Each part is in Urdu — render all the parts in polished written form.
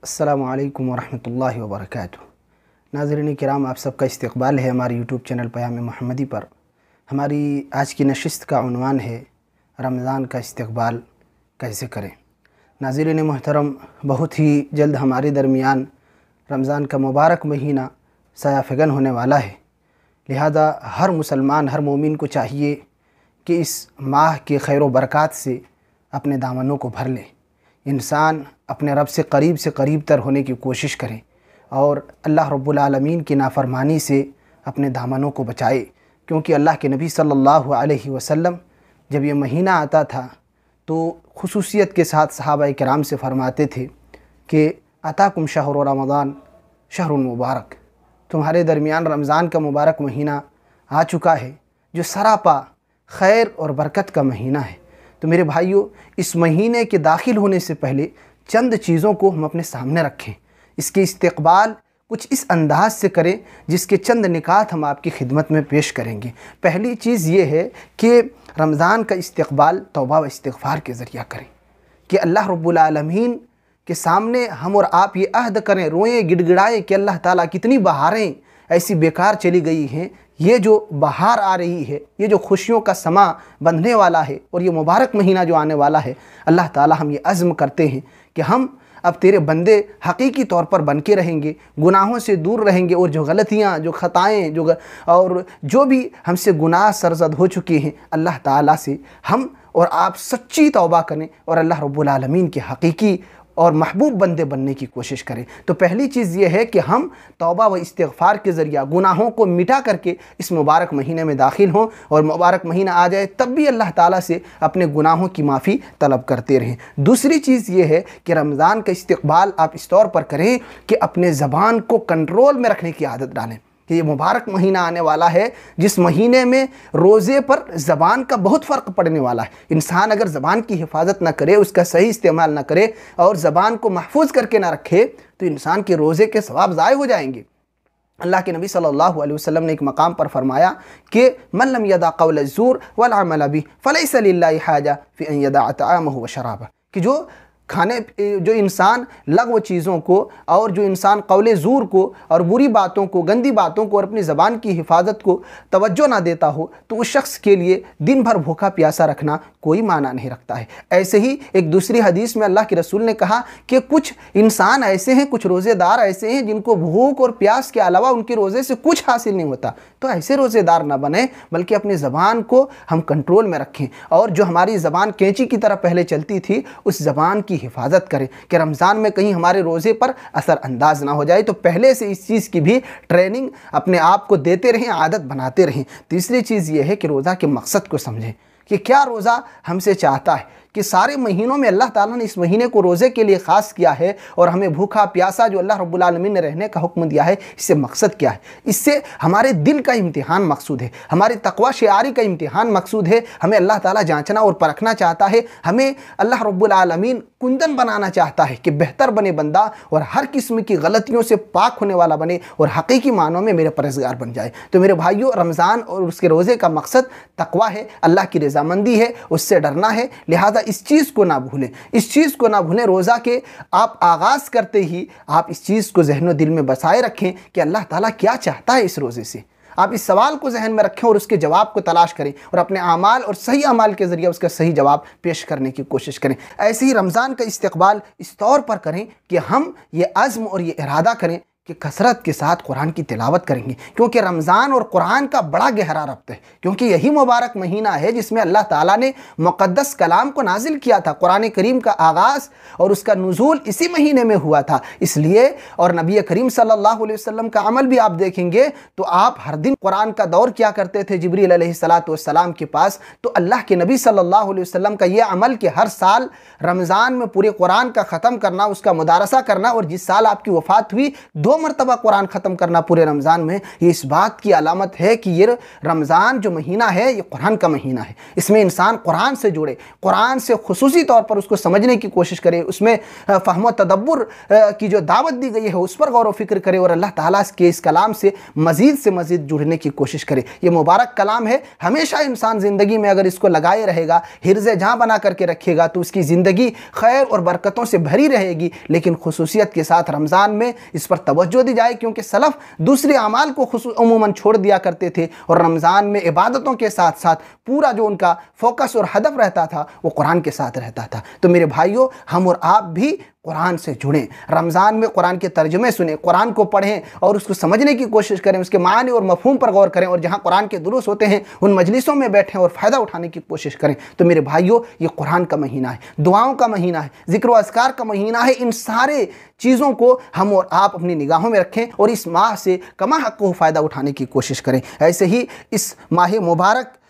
السلام علیکم ورحمۃ اللہ وبرکاتہ۔ ناظرین کرام، آپ سب کا استقبال ہے ہمارے یوٹیوب چینل پیام محمدی پر۔ ہماری آج کی نشست کا عنوان ہے رمضان کا استقبال کیسے کریں۔ ناظرین محترم، بہت ہی جلد ہمارے درمیان رمضان کا مبارک مہینہ سایہ فگن ہونے والا ہے، لہذا ہر مسلمان، ہر مومن کو چاہیے کہ اس ماہ کے خیر و برکات سے اپنے دامنوں کو بھر لے۔ انسان اپنے رب سے قریب تر ہونے کی کوشش کرے اور اللہ رب العالمین کی نافرمانی سے اپنے دامنوں کو بچائے، کیونکہ اللہ کے نبی صلی اللہ علیہ وسلم جب یہ مہینہ آتا تھا تو خصوصیت کے ساتھ صحابہ کرام سے فرماتے تھے کہ اتاکم شہر رمضان شہر مبارک، تمہارے درمیان رمضان کا مبارک مہینہ آ چکا ہے جو سراپا خیر اور برکت کا مہینہ ہے۔ تو میرے بھائیوں، اس مہینے کے داخل ہونے سے پہلے چند چیزوں کو ہم اپنے سامنے رکھیں، اس کے استقبال کچھ اس انداز سے کریں جس کے چند نکات ہم آپ کی خدمت میں پیش کریں گے۔ پہلی چیز یہ ہے کہ رمضان کا استقبال توبہ و استغفار کے ذریعہ کریں، کہ اللہ رب العالمین کے سامنے ہم اور آپ یہ عہد کریں، روئیں گڑ گڑائیں کہ اللہ تعالیٰ کتنی بہاریں ایسی بیکار چلی گئی ہیں، یہ جو بہار آ رہی ہے، یہ جو خوشیوں کا سما بندھنے والا ہے اور یہ مبارک مہینہ جو آنے والا ہے، اللہ تعالیٰ ہم یہ عزم کرتے ہیں کہ ہم اب تیرے بندے حقیقی طور پر بن کے رہیں گے، گناہوں سے دور رہیں گے، اور جو غلطیاں، جو خطائیں، اور جو بھی ہم سے گناہ سرزد ہو چکے ہیں، اللہ تعالیٰ سے ہم اور آپ سچی توبہ کریں اور اللہ رب العالمین کے حقیقی اور محبوب بندے بننے کی کوشش کریں۔ تو پہلی چیز یہ ہے کہ ہم توبہ و استغفار کے ذریعہ گناہوں کو مٹا کر کے اس مبارک مہینے میں داخل ہوں، اور مبارک مہینہ آ جائے تب بھی اللہ تعالیٰ سے اپنے گناہوں کی معافی طلب کرتے رہیں۔ دوسری چیز یہ ہے کہ رمضان کا استقبال آپ اس طور پر کریں کہ اپنے زبان کو کنٹرول میں رکھنے کی عادت ڈالیں، کہ یہ مبارک مہینہ آنے والا ہے جس مہینے میں روزے پر زبان کا بہت فرق پڑنے والا ہے۔ انسان اگر زبان کی حفاظت نہ کرے، اس کا صحیح استعمال نہ کرے اور زبان کو محفوظ کر کے نہ رکھے تو انسان کے روزے کے ثواب ضائع ہو جائیں گے۔ اللہ کے نبی صلی اللہ علیہ وسلم نے ایک مقام پر فرمایا کہ من لم يدع قول الزور والعمل به فليس لله حاجة في ان يدع طعامه وشرابه، کہ جو انسان لغو چیزوں کو اور جو انسان قول زور کو اور بری باتوں کو، گندی باتوں کو اور اپنی زبان کی حفاظت کو توجہ نہ دیتا ہو تو اس شخص کے لیے دن بھر بھوکا پیاسا رکھنا کوئی معنی نہیں رکھتا ہے۔ ایسے ہی ایک دوسری حدیث میں اللہ کے رسول نے کہا کہ کچھ انسان ایسے ہیں، کچھ روزے دار ایسے ہیں جن کو بھوک اور پیاس کے علاوہ ان کے روزے سے کچھ حاصل نہیں ہوتا، تو ایسے روزے دار نہ بنیں، بلکہ اپنی زبان کو ہم کنٹرول میں رکھیں، اور جو ہماری زبان کینچی کی طرح پہلے چلتی تھی اس زبان کی حفاظت کریں کہ رمضان میں کہیں ہمارے روزے پر اثر انداز نہ ہو جائے۔ تو پہلے سے اس چیز کی بھی ٹریننگ اپنے آپ کو دیتے رہیں، عادت بناتے رہیں۔ تیسری چیز یہ ہے کہ روزہ کے مقصد کو سمجھیں کہ کیا روزہ ہم سے چاہتا ہے، کہ سارے مہینوں میں اللہ تعالیٰ نے اس مہینے کو روزے کے لیے خاص کیا ہے، اور ہمیں بھوکا پیاسا جو اللہ رب العالمین نے رہنے کا حکم دیا ہے، اس سے مقصد کیا ہے؟ اس سے ہمارے دل کا امتحان مقصود ہے، ہماری تقوی شعاری کا امتحان مقصود ہے، ہمیں اللہ تعالیٰ جانچنا اور پرکھنا چاہتا ہے، ہمیں اللہ رب العالمین کندن بنانا چاہتا ہے کہ بہتر بنے بندہ اور ہر قسم کی غلطیوں سے پاک ہونے والا بنے اور حقیقی معنوں میں میرے پرہیزگار بن جائے۔ تو میرے بھائیوں، رمضان اور اس کے روزے کا مقصد تقوی ہے، اللہ کی رضامندی ہے، اس سے ڈرنا ہے، لہذا اس چیز کو نہ بھولیں، اس چیز کو نہ بھولیں۔ روزہ کے آپ آغاز کرتے ہی آپ اس چیز کو ذہن و دل میں بسائے رکھیں کہ اللہ تعالیٰ کیا چاہتا ہے اس روزے سے۔ آپ اس سوال کو ذہن میں رکھیں اور اس کے جواب کو تلاش کریں، اور اپنے اعمال اور صحیح اعمال کے ذریعے اس کا صحیح جواب پیش کرنے کی کوشش کریں۔ ایسے ہی رمضان کا استقبال اس طور پر کریں کہ ہم یہ عزم اور یہ ارادہ کریں کہ کثرت کے ساتھ قرآن کی تلاوت کریں گے، کیونکہ رمضان اور قرآن کا بڑا گہرا ربط ہے، کیونکہ یہی مبارک مہینہ ہے جس میں اللہ تعالیٰ نے مقدس کلام کو نازل کیا تھا۔ قرآن کریم کا آغاز اور اس کا نزول اسی مہینے میں ہوا تھا، اس لیے اور نبی کریم صلی اللہ علیہ وسلم کا عمل بھی آپ دیکھیں گے تو آپ ہر دن قرآن کا دور کیا کرتے تھے جبریل علیہ السلام کے پاس۔ تو اللہ کے نبی صلی اللہ علیہ وسلم کا یہ عمل کہ ہر سال رمضان میں پورے قرآن کا ختم کرنا، اس کا مدارسہ کرنا، اور جس سال آپ کی وفات ہوئی 2 2 مرتبہ قرآن ختم کرنا پورے رمضان میں، یہ اس بات کی علامت ہے کہ یہ رمضان جو مہینہ ہے یہ قرآن کا مہینہ ہے۔ اس میں انسان قرآن سے جڑے، قرآن سے خصوصی طور پر اس کو سمجھنے کی کوشش کرے، اس میں فہم و تدبر کی جو دعوت دی گئی ہے اس پر غور و فکر کرے، اور اللہ تعالیٰ کے اس کلام سے مزید جڑنے کی کوشش کرے۔ یہ مبارک کلام ہے، ہمیشہ انسان زندگی میں اگر اس کو لگائے رہے گا، حرز جاں بنا کر کے رکھے گا، تو اس کی زندگی خیر اور برکتوں سے بھری رہے گی۔ لیکن خصوصیت کے ساتھ رمضان میں اس پر توجہ دی جائے، کیونکہ سلف دوسرے اعمال کو عموماً چھوڑ دیا کرتے تھے، اور رمضان میں عبادتوں کے ساتھ ساتھ پورا جو ان کا فوکس اور ہدف رہتا تھا وہ قرآن کے ساتھ رہتا تھا۔ تو میرے بھائیوں، ہم اور آپ بھی قرآن سے جڑیں، رمضان میں قرآن کے ترجمے سنیں، قرآن کو پڑھیں اور اس کو سمجھنے کی کوشش کریں، اس کے معنی اور مفہوم پر غور کریں، اور جہاں قرآن کے دروس ہوتے ہیں ان مجلسوں میں بیٹھیں اور فائدہ اٹھانے کی کوشش کریں۔ تو میرے بھائیوں، یہ قرآن کا مہینہ ہے، دعاؤں کا مہینہ ہے، ذکر و اذکار کا مہینہ ہے۔ ان سارے چیزوں کو ہم اور آپ اپنی نگاہوں میں رکھیں اور اس ماہ سے کما حق کو فائدہ اٹھانے کی کوشش کریں۔ ایسے ہی اس ماہ مبارک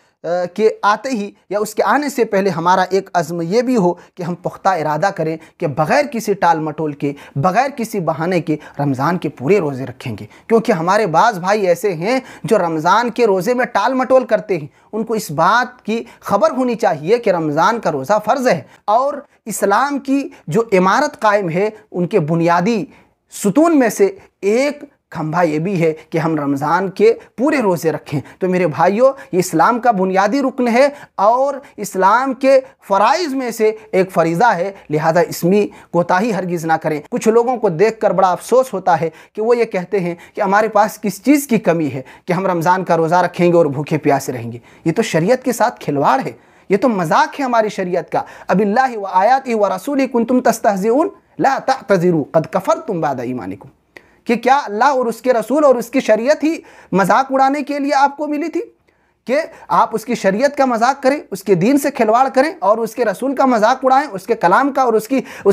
کے آتے ہی یا اس کے آنے سے پہلے ہمارا ایک عزم یہ بھی ہو کہ ہم پختہ ارادہ کریں کہ بغیر کسی ٹال مٹول کے، بغیر کسی بہانے کے رمضان کے پورے روزے رکھیں گے، کیونکہ ہمارے بعض بھائی ایسے ہیں جو رمضان کے روزے میں ٹال مٹول کرتے ہیں۔ ان کو اس بات کی خبر ہونی چاہیے کہ رمضان کا روزہ فرض ہے، اور اسلام کی جو عمارت قائم ہے ان کے بنیادی ستون میں سے ایک کھمبا یہ بھی ہے کہ ہم رمضان کے پورے روزے رکھیں۔ تو میرے بھائیوں، یہ اسلام کا بنیادی رکن ہے اور اسلام کے فرائض میں سے ایک فریضہ ہے، لہذا اس میں کوتاہی ہرگز نہ کریں۔ کچھ لوگوں کو دیکھ کر بڑا افسوس ہوتا ہے کہ وہ یہ کہتے ہیں کہ ہمارے پاس کس چیز کی کمی ہے کہ ہم رمضان کا روزہ رکھیں گے اور بھوکے پیاسے رہیں گے۔ یہ تو شریعت کے ساتھ کھلواڑ ہے، یہ تو مذاق ہے ہماری شریعت کا۔ اب اللہ و آیاتہ و رسولہ کنتم تستہزئون لا تعتذروا قد کفرتم بعد ایمانکم، کہ کیا اللہ اور اس کے رسول اور اس کی شریعت ہی مذاق اڑانے کے لیے آپ کو ملی تھی کہ آپ اس کی شریعت کا مذاق کریں، اس کے دین سے کھلواڑ کریں اور اس کے رسول کا مذاق اڑائیں، اس کے کلام کا اور اس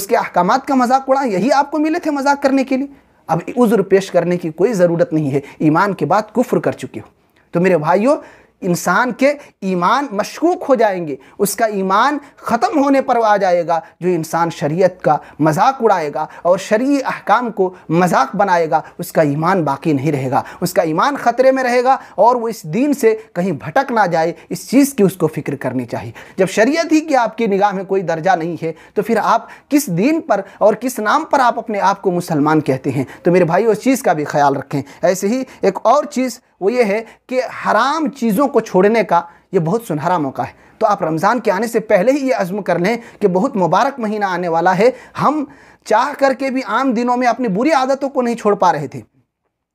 کے احکامات کا مذاق اڑائیں؟ یہی آپ کو ملے تھے مذاق کرنے کے لیے؟ اب عذر پیش کرنے کی کوئی ضرورت نہیں ہے، ایمان کے بعد کفر کر چکے ہو۔ تو میرے بھائیوں، انسان کے ایمان مشکوک ہو جائیں گے، اس کا ایمان ختم ہونے پر آ جائے گا جو انسان شریعت کا مذاق اڑائے گا اور شرعی احکام کو مذاق بنائے گا، اس کا ایمان باقی نہیں رہے گا، اس کا ایمان خطرے میں رہے گا اور وہ اس دین سے کہیں بھٹک نہ جائے، اس چیز کی اس کو فکر کرنی چاہیے۔ جب شریعت ہی کی آپ کی نگاہ میں کوئی درجہ نہیں ہے تو پھر آپ کس دین پر اور کس نام پر آپ اپنے آپ کو مسلمان کہتے ہیں؟ تو میرے بھائیو، اس چیز کا بھی خیال رکھیں۔ ایسے ہی ایک اور چیز وہ یہ ہے کہ حرام چیزوں کو چھوڑنے کا یہ بہت سنہرا موقع ہے۔ تو آپ رمضان کے آنے سے پہلے ہی یہ عزم کر لیں کہ بہت مبارک مہینہ آنے والا ہے، ہم چاہ کر کے بھی عام دنوں میں اپنی بری عادتوں کو نہیں چھوڑ پا رہے تھے۔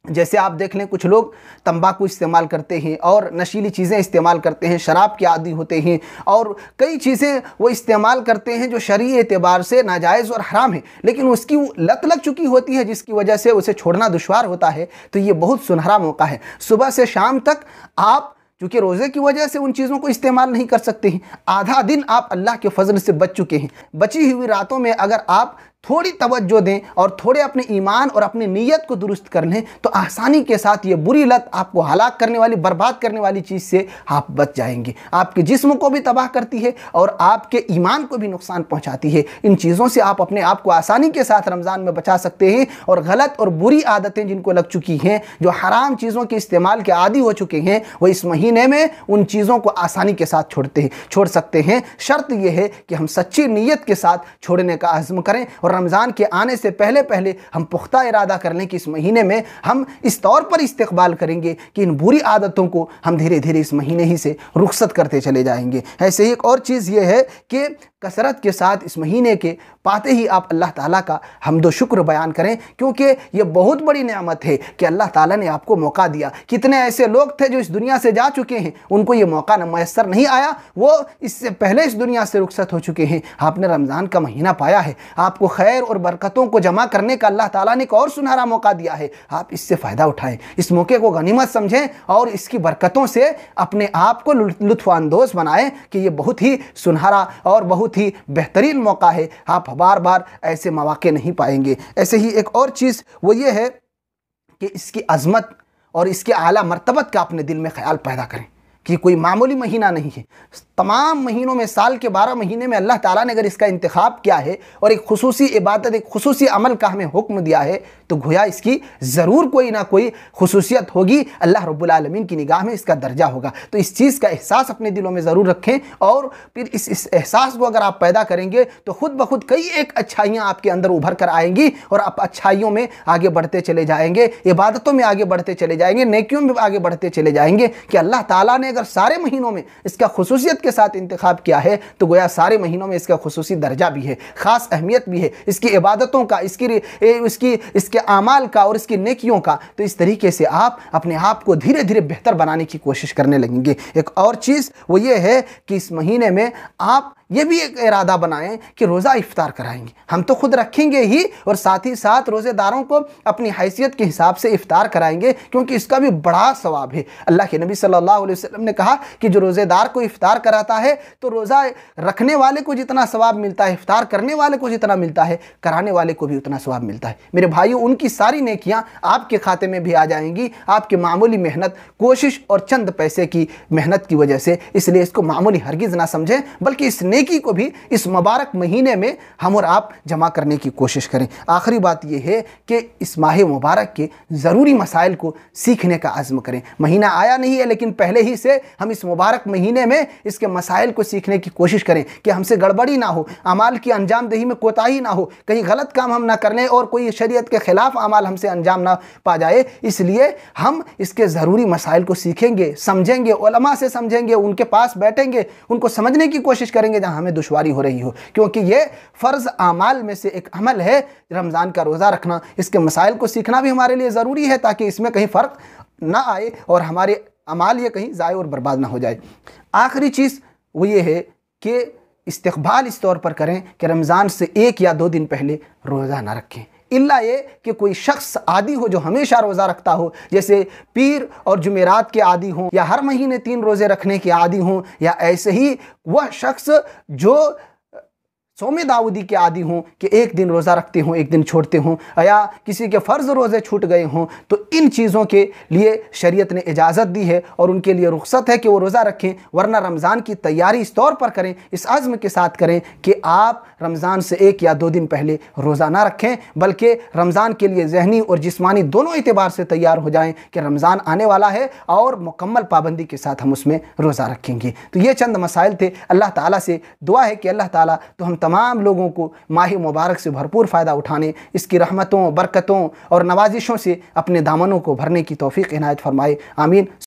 جیسے آپ دیکھ لیں، کچھ لوگ تمباکو استعمال کرتے ہیں اور نشیلی چیزیں استعمال کرتے ہیں، شراب کے عادی ہوتے ہیں اور کئی چیزیں وہ استعمال کرتے ہیں جو شرعی اعتبار سے ناجائز اور حرام ہے، لیکن اس کی لت لگ چکی ہوتی ہے جس کی وجہ سے اسے چھوڑنا دشوار ہوتا ہے۔ تو یہ بہت سنہرا موقع ہے، صبح سے شام تک آپ چونکہ روزے کی وجہ سے ان چیزوں کو استعمال نہیں کر سکتے ہیں، آدھا دن آپ اللہ کے فضل سے بچ چکے ہیں۔ بچی ہوئی راتوں میں اگر آپ تھوڑی توجہ دیں اور تھوڑے اپنے ایمان اور اپنی نیت کو درست کر لیں تو آسانی کے ساتھ یہ بری لت آپ کو ہلاک کرنے والی، برباد کرنے والی چیز سے آپ بچ جائیں گے۔ آپ کے جسم کو بھی تباہ کرتی ہے اور آپ کے ایمان کو بھی نقصان پہنچاتی ہے۔ ان چیزوں سے آپ اپنے آپ کو آسانی کے ساتھ رمضان میں بچا سکتے ہیں، اور غلط اور بری عادتیں جن کو لگ چکی ہیں، جو حرام چیزوں کے استعمال کے عادی ہو چکے ہیں، وہ اس مہینے میں ان چیزوں کو آسانی کے ساتھ چھوڑ سکتے ہیں۔ شرط یہ ہے کہ ہم سچی نیت کے ساتھ چھوڑنے کا عزم کریں، اور رمضان کے آنے سے پہلے ہم پختہ ارادہ کر لیں کہ اس مہینے میں ہم اس طور پر استقبال کریں گے کہ ان بری عادتوں کو ہم دھیرے دھیرے اس مہینے ہی سے رخصت کرتے چلے جائیں گے۔ ایسے ہی ایک اور چیز یہ ہے کہ کثرت کے ساتھ اس مہینے کے پاتے ہی آپ اللہ تعالیٰ کا حمد و شکر بیان کریں، کیونکہ یہ بہت بڑی نعمت ہے کہ اللہ تعالیٰ نے آپ کو موقع دیا۔ کتنے ایسے لوگ تھے جو اس دنیا سے جا چکے ہیں، ان کو یہ موقع میسر نہیں آیا، وہ اس سے پہلے اس دنیا سے رخصت ہو چکے ہیں۔ آپ نے رمضان کا مہینہ پایا ہے، آپ کو خیر اور برکتوں کو جمع کرنے کا اللہ تعالیٰ نے ایک اور سنہرا موقع دیا ہے۔ آپ اس سے فائدہ اٹھائیں، اس موقع کو غنیمت سمجھیں اور اس کی برکتوں سے اپنے آپ کو لطف اندوز بنائیں کہ یہ بہت ہی سنہرا اور بہت ہی بہترین موقع ہے، آپ بار بار ایسے مواقع نہیں پائیں گے۔ ایسے ہی ایک اور چیز وہ یہ ہے کہ اس کی عظمت اور اس کے اعلیٰ مرتبت کا اپنے دل میں خیال پیدا کریں کہ کوئی معمولی مہینہ نہیں ہے۔ تمام مہینوں میں، سال کے 12 مہینے میں اللہ تعالیٰ نے اگر اس کا انتخاب کیا ہے اور ایک خصوصی عبادت، ایک خصوصی عمل کا ہمیں حکم دیا ہے تو گویا اس کی ضرور کوئی نہ کوئی خصوصیت ہوگی، اللہ رب العالمین کی نگاہ میں اس کا درجہ ہوگا۔ تو اس چیز کا احساس اپنے دلوں میں ضرور رکھیں، اور پھر اس احساس کو اگر آپ پیدا کریں گے تو خود بخود کئی ایک اچھائیاں آپ کے اندر ابھر کر آئیں گی، اور آپ اچھائیوں میں آگے بڑھتے چلے جائیں گے، عبادتوں میں آگے بڑھتے چلے جائیں گے، نیکیوں میں آگے بڑھتے چلے جائیں گے، کہ اللہ تعالیٰ نے اگر سارے مہینوں میں اس کا خصوصیت کے ساتھ انتخاب کیا ہے تو گویا سارے مہینوں میں اس کا خصوصی درجہ بھی ہے، خاص اہمیت بھی ہے، اس کی عبادتوں کا، اس کے اعمال کا اور اس کی نیکیوں کا۔ تو اس طریقے سے آپ اپنے آپ کو دھیرے دھیرے بہتر بنانے کی کوشش کرنے لگیں گے۔ ایک اور چیز وہ یہ ہے کہ اس مہینے میں آپ یہ بھی ایک ارادہ بنائیں کہ روزہ افطار کرائیں گے، ہم تو خود رکھیں گے ہی، اور ساتھ ہی ساتھ روزے داروں کو اپنی حیثیت کے حساب سے افطار کرائیں گے، کیونکہ اس کا بھی بڑا ثواب ہے۔ اللہ کے نبی صلی اللہ علیہ وسلم نے کہا کہ جو روزے دار کو افطار کراتا ہے تو روزہ رکھنے والے کو جتنا ثواب ملتا ہے، افطار کرنے والے کو جتنا ملتا ہے، کرانے والے کو بھی اتنا ثواب ملتا ہے۔ میرے بھائیو، ان کی ساری نیکیاں آپ کے کھاتے میں بھی آ جائیں گی، آپ کے معمولی محنت، کوشش اور چند پیسے کی محنت کی وجہ سے۔ اس لیے اس کو معمولی ہرگز نہ سمجھیں، بلکہ اس نیکی کو بھی اس مبارک مہینے میں ہم اور آپ جمع کرنے کی کوشش کریں۔ آخری بات یہ ہے کہ اس ماہ مبارک کے ضروری مسائل کو سیکھنے کا عزم کریں۔ مہینہ آیا نہیں ہے، لیکن پہلے ہی سے ہم اس مبارک مہینے میں اس کے مسائل کو سیکھنے کی کوشش کریں کہ ہم سے گڑبڑی نہ ہو، اعمال کی انجام دہی میں کوتاہی نہ ہو، کہیں غلط کام ہم نہ کر لیں اور کوئی شریعت کے خلاف اعمال ہم سے انجام نہ پا جائے۔ اس لیے ہم اس کے ضروری مسائل کو سیکھیں گے، سمجھیں گے، علماء سے سمجھیں گے، ان کے پاس بیٹھیں گے، ان کو سمجھنے کی کوشش کریں گے جہاں ہمیں دشواری ہو رہی ہو، کیونکہ یہ فرض اعمال میں سے ایک عمل ہے رمضان کا روزہ رکھنا۔ اس کے مسائل کو سیکھنا بھی ہمارے لیے ضروری ہے تاکہ اس میں کہیں فرق نہ آئے اور ہمارے اعمال یہ کہیں ضائع اور برباد نہ ہو جائے۔ آخری چیز وہ یہ ہے کہ استقبال اس طور پر کریں کہ رمضان سے 1 یا 2 دن پہلے روزہ نہ رکھیں، الا یہ کہ کوئی شخص عادی ہو جو ہمیشہ روزہ رکھتا ہو، جیسے پیر اور جمعرات کے عادی ہوں، یا ہر مہینے 3 روزے رکھنے کے عادی ہوں، یا ایسے ہی وہ شخص جو صوم داؤدی کے عادی ہوں کہ 1 دن روزہ رکھتے ہوں 1 دن چھوڑتے ہوں، یا کسی کے فرض روزے چھوٹ گئے ہوں، تو ان چیزوں کے لیے شریعت نے اجازت دی ہے اور ان کے لیے رخصت ہے کہ وہ روزہ رکھیں، ورنہ رمضان کی تیاری اس طور پر کریں، اس عزم کے ساتھ کریں کہ آپ رمضان سے 1 یا 2 دن پہلے روزہ نہ رکھیں، بلکہ رمضان کے لیے ذہنی اور جسمانی دونوں اعتبار سے تیار ہو جائیں کہ رمضان آنے والا ہے اور مکمل پابندی کے ساتھ ہم اس میں روزہ رکھیں گے۔ تو یہ چند مسائل تھے۔ اللہ تعالیٰ سے دعا ہے کہ اللہ تعالیٰ تو ہم تمام لوگوں کو ماہ مبارک سے بھرپور فائدہ اٹھانے، اس کی رحمتوں، برکتوں اور نوازشوں سے اپنے دامنوں کو بھرنے کی توفیق عنایت فرمائے، آمین۔